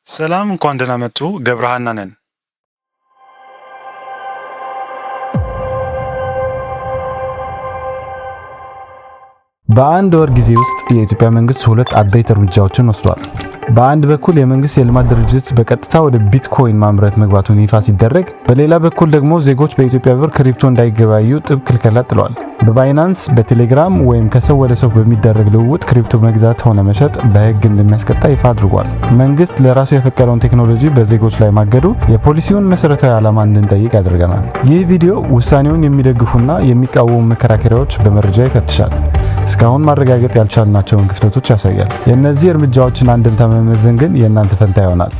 ሰላም እንኳን ደህና መጡ። ገብረሃና ነን። በአንድ ወር ጊዜ ውስጥ የኢትዮጵያ መንግስት ሁለት አበይት እርምጃዎችን ወስዷል። በአንድ በኩል የመንግስት የልማት ድርጅት በቀጥታ ወደ ቢትኮይን ማምረት መግባቱን ይፋ ሲደረግ፣ በሌላ በኩል ደግሞ ዜጎች በኢትዮጵያ ብር ክሪፕቶ እንዳይገበያዩ ጥብቅ ክልከላ ጥለዋል። በባይናንስ፣ በቴሌግራም ወይም ከሰው ወደ ሰው በሚደረግ ልውውጥ ክሪፕቶ መግዛት ሆነ መሸጥ በህግ እንደሚያስቀጣ ይፋ አድርጓል። መንግስት ለራሱ የፈቀደውን ቴክኖሎጂ በዜጎች ላይ ማገዱ የፖሊሲውን መሰረታዊ ዓላማ እንድንጠይቅ ያደርገናል። ይህ ቪዲዮ ውሳኔውን የሚደግፉና የሚቃወሙ መከራከሪያዎች በመረጃ ይፈትሻል። እስካሁን ማረጋገጥ ያልቻልናቸውን ክፍተቶች ያሳያል። የእነዚህ እርምጃዎችን አንድምታ መመዘን ግን የእናንተ ፈንታ ይሆናል።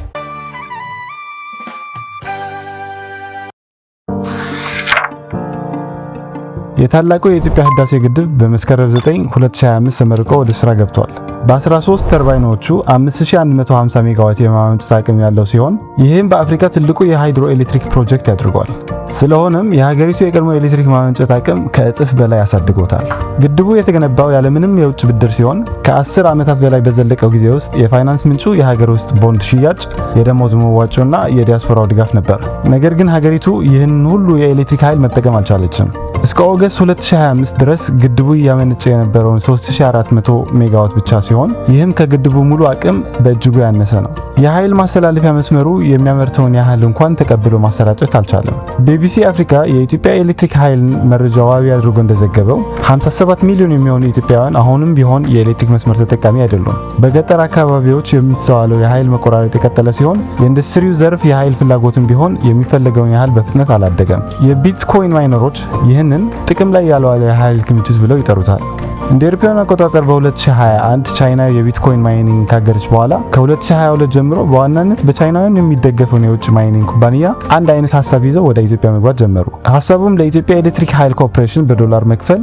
የታላቁ የኢትዮጵያ ህዳሴ ግድብ በመስከረም 9 2025 ተመርቆ ወደ ስራ ገብቷል። በ13 ተርባይኖቹ 5150 ሜጋዋት የማመንጨት አቅም ያለው ሲሆን ይህም በአፍሪካ ትልቁ የሃይድሮ ኤሌክትሪክ ፕሮጀክት ያደርገዋል። ስለሆነም የሀገሪቱ የቀድሞ ኤሌክትሪክ ማመንጨት አቅም ከእጥፍ በላይ አሳድጎታል። ግድቡ የተገነባው ያለምንም የውጭ ብድር ሲሆን ከ10 ዓመታት በላይ በዘለቀው ጊዜ ውስጥ የፋይናንስ ምንጩ የሀገር ውስጥ ቦንድ ሽያጭ፣ የደሞዝ መዋጮና የዲያስፖራው ድጋፍ ነበር። ነገር ግን ሀገሪቱ ይህን ሁሉ የኤሌክትሪክ ኃይል መጠቀም አልቻለችም። እስከ ኦገስት 2025 ድረስ ግድቡ እያመነጨ የነበረውን 3400 ሜጋዋት ብቻ ሲሆን ይህም ከግድቡ ሙሉ አቅም በእጅጉ ያነሰ ነው። የኃይል ማስተላለፊያ መስመሩ የሚያመርተውን ያህል እንኳን ተቀብሎ ማሰራጨት አልቻለም። ቢቢሲ አፍሪካ የኢትዮጵያ ኤሌክትሪክ ኃይል መረጃ ዋቢ አድርጎ እንደዘገበው 57 ሚሊዮን የሚሆኑ ኢትዮጵያውያን አሁንም ቢሆን የኤሌክትሪክ መስመር ተጠቃሚ አይደሉም። በገጠር አካባቢዎች የሚስተዋለው የኃይል መቆራረጥ የቀጠለ ሲሆን የኢንዱስትሪው ዘርፍ የኃይል ፍላጎትም ቢሆን የሚፈለገውን ያህል በፍጥነት አላደገም። የቢትኮይን ማይነሮች ይህንን ጥቅም ላይ ያልዋለ የኃይል ክምችት ብለው ይጠሩታል። እንደ አውሮፓውያን አቆጣጠር በ2021 ቻይና የቢትኮይን ማይኒንግ ካገረች በኋላ ከ2022 ጀምሮ በዋናነት በቻይናውያን የሚደገፈውን የውጭ ማይኒንግ ኩባንያ አንድ አይነት ሀሳብ ይዘው ወደ ኢትዮጵያ መግባት ጀመሩ። ሀሳቡም ለኢትዮጵያ ኤሌክትሪክ ኃይል ኮርፖሬሽን በዶላር መክፈል፣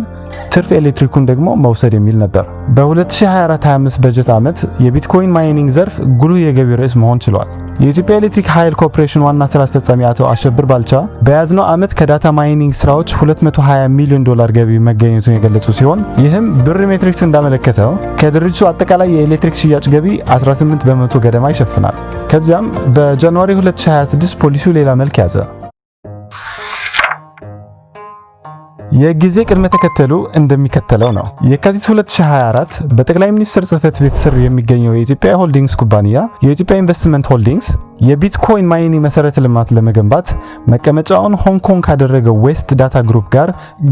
ትርፍ ኤሌክትሪኩን ደግሞ መውሰድ የሚል ነበር። በ2024-25 በጀት ዓመት የቢትኮይን ማይኒንግ ዘርፍ ጉልህ የገቢ ርዕስ መሆን ችሏል። የኢትዮጵያ ኤሌክትሪክ ኃይል ኮርፖሬሽን ዋና ስራ አስፈጻሚ አቶ አሸብር ባልቻ በያዝነው ዓመት ከዳታ ማይኒንግ ስራዎች 220 ሚሊዮን ዶላር ገቢ መገኘቱን የገለጹ ሲሆን ይህም ብር ሜትሪክስ እንዳመለከተው ከድርጅቱ አጠቃላይ የኤሌክትሪክ ሽያጭ ገቢ 18 በመቶ ገደማ ይሸፍናል። ከዚያም በጃንዋሪ 2026 ፖሊሲው ሌላ መልክ ያዘ። የጊዜ ቅድመ ተከተሉ እንደሚከተለው ነው። የካቲት 2024 በጠቅላይ ሚኒስትር ጽህፈት ቤት ስር የሚገኘው የኢትዮጵያ ሆልዲንግስ ኩባንያ የኢትዮጵያ ኢንቨስትመንት ሆልዲንግስ የቢትኮይን ማይኒንግ መሰረተ ልማት ለመገንባት መቀመጫውን ሆንግ ኮንግ ካደረገው ዌስት ዳታ ግሩፕ ጋር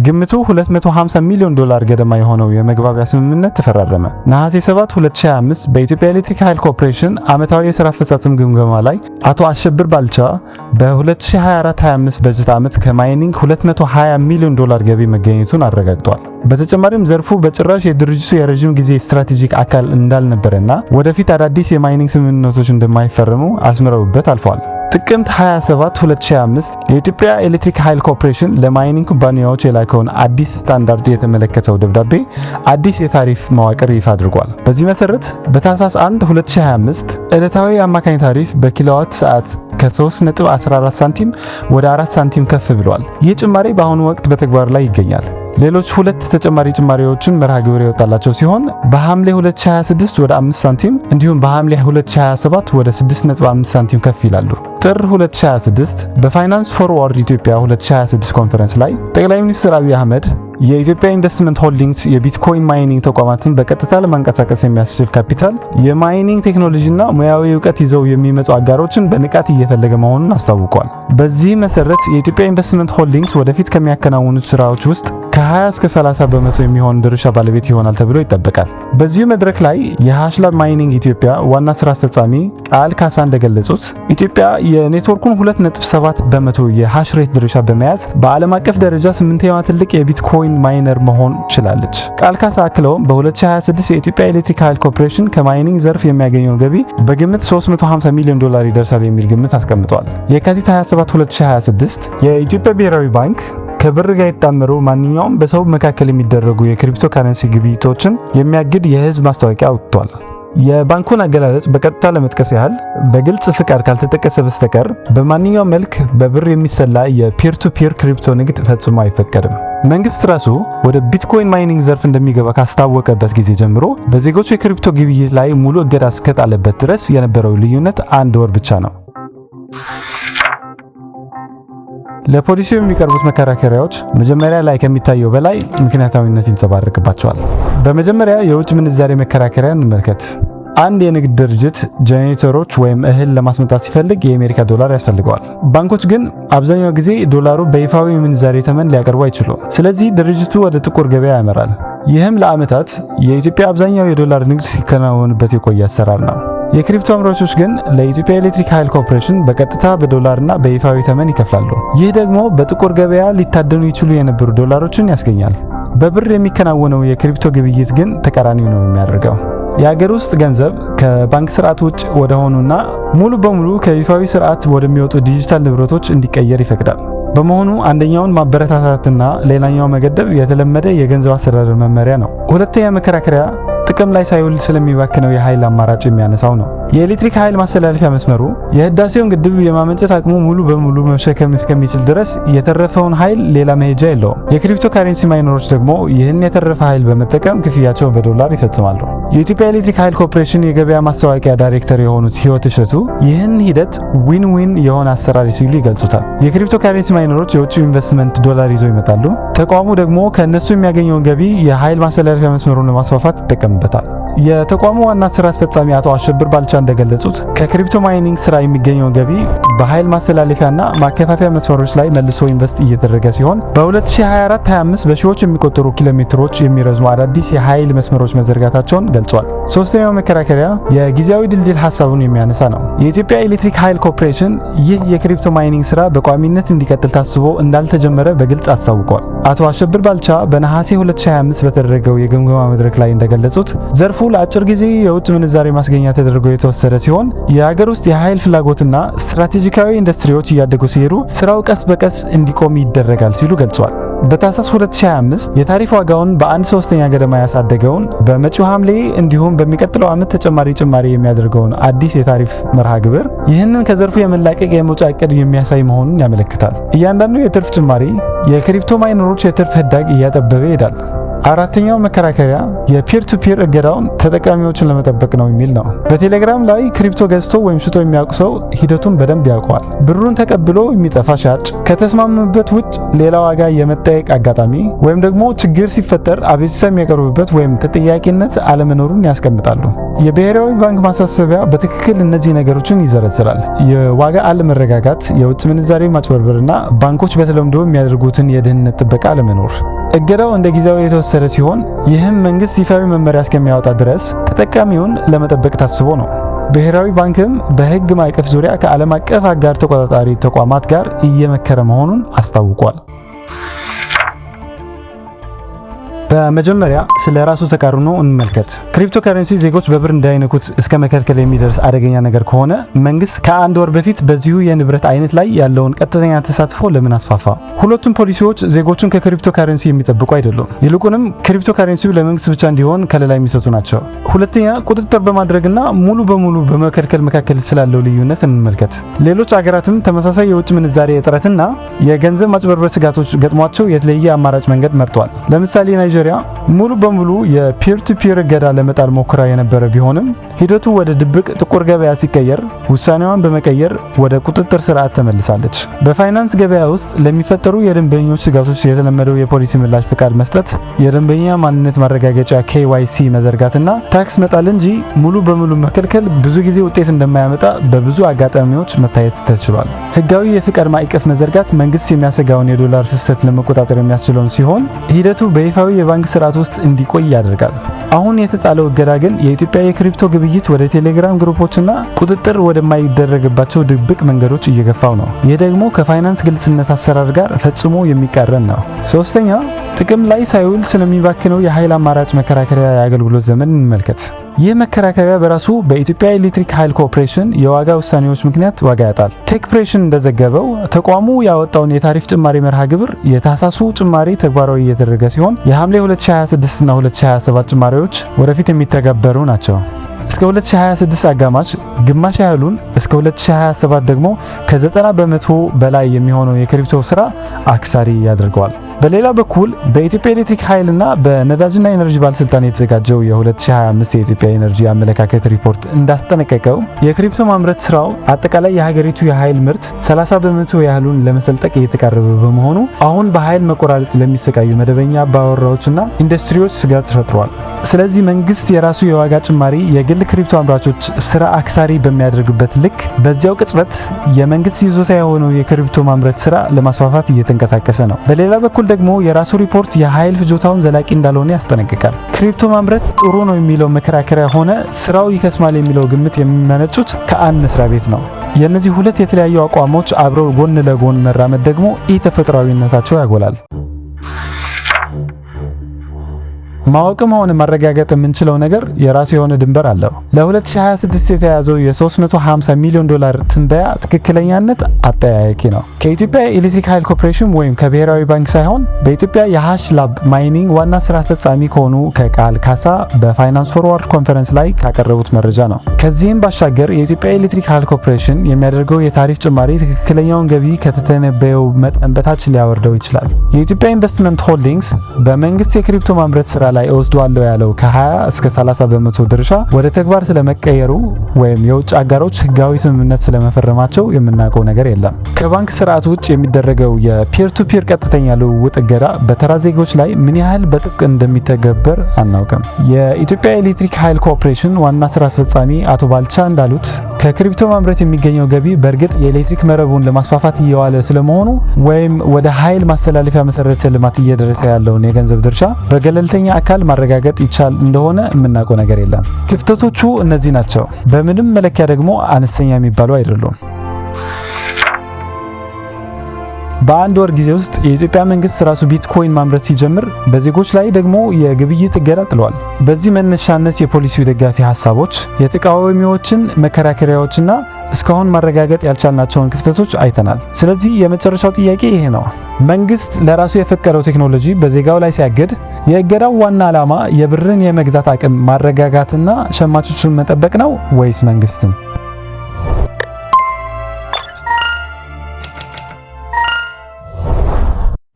ግምቱ 250 ሚሊዮን ዶላር ገደማ የሆነው የመግባቢያ ስምምነት ተፈራረመ። ነሐሴ 7 2025 በኢትዮጵያ ኤሌክትሪክ ኃይል ኮርፖሬሽን ዓመታዊ የሥራ አፈጻጸም ግምገማ ላይ አቶ አሸብር ባልቻ በ2024-25 በጀት ዓመት ከማይኒንግ 220 ሚሊዮን ዶላር ገቢ መገኘቱን አረጋግጧል። በተጨማሪም ዘርፉ በጭራሽ የድርጅቱ የረጅም ጊዜ ስትራቴጂክ አካል እንዳልነበረና ወደፊት አዳዲስ የማይኒንግ ስምምነቶች እንደማይፈርሙ አስምረውበት አልፈዋል። ጥቅምት 27 2025 የኢትዮጵያ ኤሌክትሪክ ኃይል ኮርፖሬሽን ለማይኒንግ ኩባንያዎች የላከውን አዲስ ስታንዳርድ የተመለከተው ደብዳቤ አዲስ የታሪፍ መዋቅር ይፋ አድርጓል። በዚህ መሰረት በታህሳስ 1 2025 ዕለታዊ አማካኝ ታሪፍ በኪሎዋት ሰዓት ከ3.14 ሳንቲም ወደ 4 ሳንቲም ከፍ ብሏል። ይህ ጭማሪ በአሁኑ ወቅት በተግባር ላይ ይገኛል። ሌሎች ሁለት ተጨማሪ ጭማሪዎችን መርሃ ግብር የወጣላቸው ሲሆን በሐምሌ 2026 ወደ 5 ሳንቲም እንዲሁም በሐምሌ 2027 ወደ 6.5 ሳንቲም ከፍ ይላሉ። ጥር 2026 በፋይናንስ ፎርዋርድ ኢትዮጵያ 2026 ኮንፈረንስ ላይ ጠቅላይ ሚኒስትር አብይ አህመድ የኢትዮጵያ ኢንቨስትመንት ሆልዲንግስ የቢትኮይን ማይኒንግ ተቋማትን በቀጥታ ለማንቀሳቀስ የሚያስችል ካፒታል፣ የማይኒንግ ቴክኖሎጂና ሙያዊ እውቀት ይዘው የሚመጡ አጋሮችን በንቃት እየፈለገ መሆኑን አስታውቋል። በዚህ መሰረት የኢትዮጵያ ኢንቨስትመንት ሆልዲንግስ ወደፊት ከሚያከናውኑት ስራዎች ውስጥ ከ20 እስከ 30 በመቶ የሚሆን ድርሻ ባለቤት ይሆናል ተብሎ ይጠበቃል። በዚሁ መድረክ ላይ የሃሽላብ ማይኒንግ ኢትዮጵያ ዋና ስራ አስፈጻሚ ቃል ካሳ እንደገለጹት ኢትዮጵያ የኔትወርኩን 2.7 በመቶ የሃሽ ሬት ድርሻ በመያዝ በዓለም አቀፍ ደረጃ 8ኛዋ ትልቅ የቢትኮይን ማይነር መሆን ችላለች። ቃል ካሳ አክለውም በ2026 የኢትዮጵያ ኤሌክትሪክ ኃይል ኮርፖሬሽን ከማይኒንግ ዘርፍ የሚያገኘው ገቢ በግምት 350 ሚሊዮን ዶላር ይደርሳል የሚል ግምት አስቀምጧል። የካቲት 27 2026 የኢትዮጵያ ብሔራዊ ባንክ ከብር ጋር የተጣመሩ ማንኛውም በሰው መካከል የሚደረጉ የክሪፕቶ ካረንሲ ግብይቶችን የሚያግድ የህዝብ ማስታወቂያ አውጥቷል። የባንኩን አገላለጽ በቀጥታ ለመጥቀስ ያህል በግልጽ ፍቃድ ካልተጠቀሰ በስተቀር በማንኛውም መልክ በብር የሚሰላ የፒር ቱ ፒር ክሪፕቶ ንግድ ፈጽሞ አይፈቀድም። መንግስት ራሱ ወደ ቢትኮይን ማይኒንግ ዘርፍ እንደሚገባ ካስታወቀበት ጊዜ ጀምሮ በዜጎች የክሪፕቶ ግብይት ላይ ሙሉ እገዳ እስከጣለበት ድረስ የነበረው ልዩነት 1 ወር ብቻ ነው። ለፖሊሲው የሚቀርቡት መከራከሪያዎች መጀመሪያ ላይ ከሚታየው በላይ ምክንያታዊነት ይንጸባረቅባቸዋል። በመጀመሪያ የውጭ ምንዛሬ መከራከሪያ እንመልከት። አንድ የንግድ ድርጅት ጄኔሬተሮች ወይም እህል ለማስመጣት ሲፈልግ የአሜሪካ ዶላር ያስፈልገዋል። ባንኮች ግን አብዛኛው ጊዜ ዶላሩ በይፋዊ ምንዛሬ ተመን ሊያቀርቡ አይችሉም። ስለዚህ ድርጅቱ ወደ ጥቁር ገበያ ያመራል። ይህም ለዓመታት የኢትዮጵያ አብዛኛው የዶላር ንግድ ሲከናወንበት የቆየ አሰራር ነው። የክሪፕቶ አምራቾች ግን ለኢትዮጵያ ኤሌክትሪክ ኃይል ኮርፖሬሽን በቀጥታ በዶላርና በይፋዊ ተመን ይከፍላሉ። ይህ ደግሞ በጥቁር ገበያ ሊታደኑ ይችሉ የነበሩ ዶላሮችን ያስገኛል። በብር የሚከናወነው የክሪፕቶ ግብይት ግን ተቃራኒው ነው የሚያደርገው። የሀገር ውስጥ ገንዘብ ከባንክ ስርዓት ውጭ ወደ ሆኑና ሙሉ በሙሉ ከይፋዊ ስርዓት ወደሚወጡ ዲጂታል ንብረቶች እንዲቀየር ይፈቅዳል። በመሆኑ አንደኛውን ማበረታታትና ሌላኛው መገደብ የተለመደ የገንዘብ አስተዳደር መመሪያ ነው። ሁለተኛ መከራከሪያ ጥቅም ላይ ሳይውል ስለሚባክነው የኃይል አማራጭ የሚያነሳው ነው። የኤሌክትሪክ ኃይል ማስተላለፊያ መስመሩ የህዳሴውን ግድብ የማመንጨት አቅሙ ሙሉ በሙሉ መሸከም እስከሚችል ድረስ የተረፈውን ኃይል ሌላ መሄጃ የለውም። የክሪፕቶ ካረንሲ ማይነሮች ደግሞ ይህን የተረፈ ኃይል በመጠቀም ክፍያቸው በዶላር ይፈጽማሉ። የኢትዮጵያ ኤሌክትሪክ ኃይል ኮርፖሬሽን የገበያ ማስታወቂያ ዳይሬክተር የሆኑት ህይወት እሸቱ ይህን ሂደት ዊን ዊን የሆነ አሰራር ሲሉ ይገልጹታል። የክሪፕቶ ካረንሲ ማይነሮች የውጭ ኢንቨስትመንት ዶላር ይዘው ይመጣሉ። ተቋሙ ደግሞ ከእነሱ የሚያገኘውን ገቢ የኃይል ማስተላለፊያ መስመሩን ለማስፋፋት ይጠቀምበታል። የተቋሙ ዋና ስራ አስፈጻሚ አቶ አሸብር ባልቻ እንደገለጹት ከክሪፕቶ ማይኒንግ ስራ የሚገኘው ገቢ በኃይል ማስተላለፊያና ማከፋፈያ መስመሮች ላይ መልሶ ኢንቨስት እየተደረገ ሲሆን በ2024-25 በሺዎች የሚቆጠሩ ኪሎ ሜትሮች የሚረዝሙ አዳዲስ የኃይል መስመሮች መዘርጋታቸውን ገልጿል። ሶስተኛው መከራከሪያ የጊዜያዊ ድልድል ሀሳቡን የሚያነሳ ነው። የኢትዮጵያ ኤሌክትሪክ ኃይል ኮርፖሬሽን ይህ የክሪፕቶ ማይኒንግ ስራ በቋሚነት እንዲቀጥል ታስቦ እንዳልተጀመረ በግልጽ አስታውቋል። አቶ አሸብር ባልቻ በነሐሴ 2025 በተደረገው የግምገማ መድረክ ላይ እንደገለጹት ዘርፉ ለአጭር ጊዜ የውጭ ምንዛሬ ማስገኛ ተደርጎ የተወሰደ ሲሆን የሀገር ውስጥ የኃይል ፍላጎትና ስትራቴጂካዊ ኢንዱስትሪዎች እያደጉ ሲሄዱ ስራው ቀስ በቀስ እንዲቆም ይደረጋል ሲሉ ገልጿል። በታህሳስ 2025 የታሪፍ ዋጋውን በ1/3 ገደማ ያሳደገውን በመጪው ሐምሌ እንዲሁም በሚቀጥለው ዓመት ተጨማሪ ጭማሪ የሚያደርገውን አዲስ የታሪፍ መርሃ ግብር ይህንን ከዘርፉ የመላቀቅ የመውጫ ዕቅድ የሚያሳይ መሆኑን ያመለክታል። እያንዳንዱ የትርፍ ጭማሪ የክሪፕቶ ማይነሮች የትርፍ ህዳግ እያጠበበ ይሄዳል። አራተኛው መከራከሪያ የፒር ቱ ፒር እገዳውን ተጠቃሚዎችን ለመጠበቅ ነው የሚል ነው። በቴሌግራም ላይ ክሪፕቶ ገዝቶ ወይም ሽጦ የሚያውቅ ሰው ሂደቱን በደንብ ያውቀዋል። ብሩን ተቀብሎ የሚጠፋ ሻጭ፣ ከተስማሙበት ውጭ ሌላ ዋጋ የመጠየቅ አጋጣሚ ወይም ደግሞ ችግር ሲፈጠር አቤቱታ የሚያቀርቡበት ወይም ተጠያቂነት አለመኖሩን ያስቀምጣሉ። የብሔራዊ ባንክ ማሳሰቢያ በትክክል እነዚህ ነገሮችን ይዘረዝራል። የዋጋ አለመረጋጋት፣ የውጭ ምንዛሬ ማጭበርበርና ባንኮች በተለምዶ የሚያደርጉትን የደህንነት ጥበቃ አለመኖር። እገዳው እንደ ጊዜያዊ የተወሰደ ሲሆን ይህም መንግስት ይፋዊ መመሪያ እስከሚያወጣ ድረስ ተጠቃሚውን ለመጠበቅ ታስቦ ነው። ብሔራዊ ባንክም በህግ ማዕቀፍ ዙሪያ ከዓለም አቀፍ አጋር ተቆጣጣሪ ተቋማት ጋር እየመከረ መሆኑን አስታውቋል። በመጀመሪያ ስለ ራሱ ተቃርኖ እንመልከት። ክሪፕቶ ከረንሲ ዜጎች በብር እንዳይነኩት እስከ መከልከል የሚደርስ አደገኛ ነገር ከሆነ መንግስት ከ1 ወር በፊት በዚሁ የንብረት አይነት ላይ ያለውን ቀጥተኛ ተሳትፎ ለምን አስፋፋ? ሁለቱም ፖሊሲዎች ዜጎችን ከክሪፕቶ ከረንሲ የሚጠብቁ አይደሉም። ይልቁንም ክሪፕቶ ከረንሲው ለመንግስት ብቻ እንዲሆን ከለላ የሚሰጡ ናቸው። ሁለተኛ ቁጥጥር በማድረግና ሙሉ በሙሉ በመከልከል መካከል ስላለው ልዩነት እንመልከት። ሌሎች አገራትም ተመሳሳይ የውጭ ምንዛሬ እጥረትና የገንዘብ ማጭበርበር ስጋቶች ገጥሟቸው የተለየ አማራጭ መንገድ መርጧል። ለምሳሌ ናይጄሪያ ሙሉ በሙሉ የፒር ቱ ፒር እገዳ ለመጣል ሞክራ የነበረ ቢሆንም ሂደቱ ወደ ድብቅ ጥቁር ገበያ ሲቀየር ውሳኔዋን በመቀየር ወደ ቁጥጥር ስርዓት ተመልሳለች። በፋይናንስ ገበያ ውስጥ ለሚፈጠሩ የደንበኞች ስጋቶች የተለመደው የፖሊሲ ምላሽ ፍቃድ መስጠት፣ የደንበኛ ማንነት ማረጋገጫ KYC መዘርጋትና ታክስ መጣል እንጂ ሙሉ በሙሉ መከልከል ብዙ ጊዜ ውጤት እንደማያመጣ በብዙ አጋጣሚዎች መታየት ተችሏል። ህጋዊ የፍቃድ ማዕቀፍ መዘርጋት መንግስት የሚያሰጋውን የዶላር ፍሰት ለመቆጣጠር የሚያስችለውን ሲሆን ሂደቱ በይፋዊ የባንክ ስርዓት ውስጥ እንዲቆይ ያደርጋል። አሁን የተጣለው እገዳ ግን የኢትዮጵያ የክሪፕቶ ግብይት ወደ ቴሌግራም ግሩፖችና ቁጥጥር ወደማይደረግባቸው ድብቅ መንገዶች እየገፋው ነው። ይህ ደግሞ ከፋይናንስ ግልጽነት አሰራር ጋር ፈጽሞ የሚቃረን ነው። ሶስተኛ ጥቅም ላይ ሳይውል ስለሚባክነው የኃይል አማራጭ መከራከሪያ የአገልግሎት ዘመን እንመልከት። ይህ መከራከሪያ በራሱ በኢትዮጵያ ኤሌክትሪክ ኃይል ኮርፖሬሽን የዋጋ ውሳኔዎች ምክንያት ዋጋ ያጣል። ቴክፕሬሽን እንደዘገበው ተቋሙ ያወጣውን የታሪፍ ጭማሪ መርሃ ግብር የታህሳሱ ጭማሪ ተግባራዊ እየተደረገ ሲሆን የሐምሌ 2026 እና 2027 ጭማሪዎች ወደፊት የሚተገበሩ ናቸው። እስከ 2026 አጋማሽ ግማሽ ያህሉን እስከ 2027 ደግሞ ከ90% በላይ የሚሆነው የክሪፕቶ ስራ አክሳሪ ያደርገዋል። በሌላ በኩል በኢትዮጵያ ኤሌክትሪክ ኃይልና በነዳጅና ኤነርጂ ባለስልጣን የተዘጋጀው የ2025 የኢትዮጵያ ኤነርጂ አመለካከት ሪፖርት እንዳስጠነቀቀው የክሪፕቶ ማምረት ስራው አጠቃላይ የሀገሪቱ የኃይል ምርት 30% ያህሉን ለመሰልጠቅ እየተቃረበ በመሆኑ አሁን በኃይል መቆራረጥ ለሚሰቃዩ መደበኛ አባወራዎችና ኢንዱስትሪዎች ስጋት ፈጥሯል። ስለዚህ መንግስት የራሱ የዋጋ ጭማሪ የግል ክሪፕቶ አምራቾች ስራ አክሳሪ በሚያደርግበት ልክ በዚያው ቅጽበት የመንግስት ይዞታ የሆነው የክሪፕቶ ማምረት ስራ ለማስፋፋት እየተንቀሳቀሰ ነው። በሌላ በኩል ደግሞ የራሱ ሪፖርት የኃይል ፍጆታውን ዘላቂ እንዳልሆነ ያስጠነቅቃል። ክሪፕቶ ማምረት ጥሩ ነው የሚለው መከራከሪያ ሆነ ስራው ይከስማል የሚለው ግምት የሚመነጩት ከአንድ መስሪያ ቤት ነው። የእነዚህ ሁለት የተለያዩ አቋሞች አብረው ጎን ለጎን መራመድ ደግሞ ኢተፈጥሯዊነታቸው ያጎላል። ማወቅም ሆነ ማረጋገጥ የምንችለው ነገር የራሱ የሆነ ድንበር አለው። ለ2026 የተያዘው የ350 ሚሊዮን ዶላር ትንበያ ትክክለኛነት አጠያያቂ ነው። ከኢትዮጵያ ኤሌክትሪክ ኃይል ኮርፖሬሽን ወይም ከብሔራዊ ባንክ ሳይሆን በኢትዮጵያ የሃሽ ላብ ማይኒንግ ዋና ስራ አስፈጻሚ ከሆኑ ከቃል ካሳ በፋይናንስ ፎርዋርድ ኮንፈረንስ ላይ ካቀረቡት መረጃ ነው። ከዚህም ባሻገር የኢትዮጵያ ኤሌክትሪክ ኃይል ኮርፖሬሽን የሚያደርገው የታሪፍ ጭማሪ ትክክለኛውን ገቢ ከተተነበየው መጠን በታች ሊያወርደው ይችላል። የኢትዮጵያ ኢንቨስትመንት ሆልዲንግስ በመንግስት የክሪፕቶ ማምረት ስራ ላይ ወስዷል ያለው ከ20 እስከ 30% ድርሻ ወደ ተግባር ስለመቀየሩ ወይም የውጭ አጋሮች ህጋዊ ስምምነት ስለመፈረማቸው የምናውቀው ነገር የለም። ከባንክ ስርዓት ውጭ የሚደረገው የፒር ቱ ፒር ቀጥተኛ ልውውጥ እገዳ በተራ ዜጎች ላይ ምን ያህል በጥብቅ እንደሚተገበር አናውቅም። የኢትዮጵያ ኤሌክትሪክ ኃይል ኮርፖሬሽን ዋና ስራ አስፈጻሚ አቶ ባልቻ እንዳሉት ከክሪፕቶ ማምረት የሚገኘው ገቢ በእርግጥ የኤሌክትሪክ መረቡን ለማስፋፋት እየዋለ ስለመሆኑ ወይም ወደ ኃይል ማስተላለፊያ መሰረተ ልማት እየደረሰ ያለውን የገንዘብ ድርሻ በገለልተኛ አካል ማረጋገጥ ይቻል እንደሆነ የምናውቀው ነገር የለም። ክፍተቶቹ እነዚህ ናቸው። በምንም መለኪያ ደግሞ አነስተኛ የሚባሉ አይደሉም። በአንድ ወር ጊዜ ውስጥ የኢትዮጵያ መንግስት ራሱ ቢትኮይን ማምረት ሲጀምር በዜጎች ላይ ደግሞ የግብይት እገዳ ጥሏል። በዚህ መነሻነት የፖሊሲው ደጋፊ ሀሳቦች፣ የተቃዋሚዎችን መከራከሪያዎችና እስካሁን ማረጋገጥ ያልቻልናቸውን ክፍተቶች አይተናል። ስለዚህ የመጨረሻው ጥያቄ ይሄ ነው። መንግስት ለራሱ የፈቀደው ቴክኖሎጂ በዜጋው ላይ ሲያገድ የእገዳው ዋና ዓላማ የብርን የመግዛት አቅም ማረጋጋትና ሸማቾቹን መጠበቅ ነው ወይስ መንግስትን?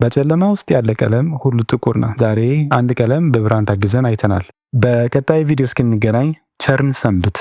በጨለማ ውስጥ ያለ ቀለም ሁሉ ጥቁር ነው። ዛሬ አንድ ቀለም በብርሃን ታግዘን አይተናል። በቀጣይ ቪዲዮ እስክንገናኝ ቸርን ሰንብት።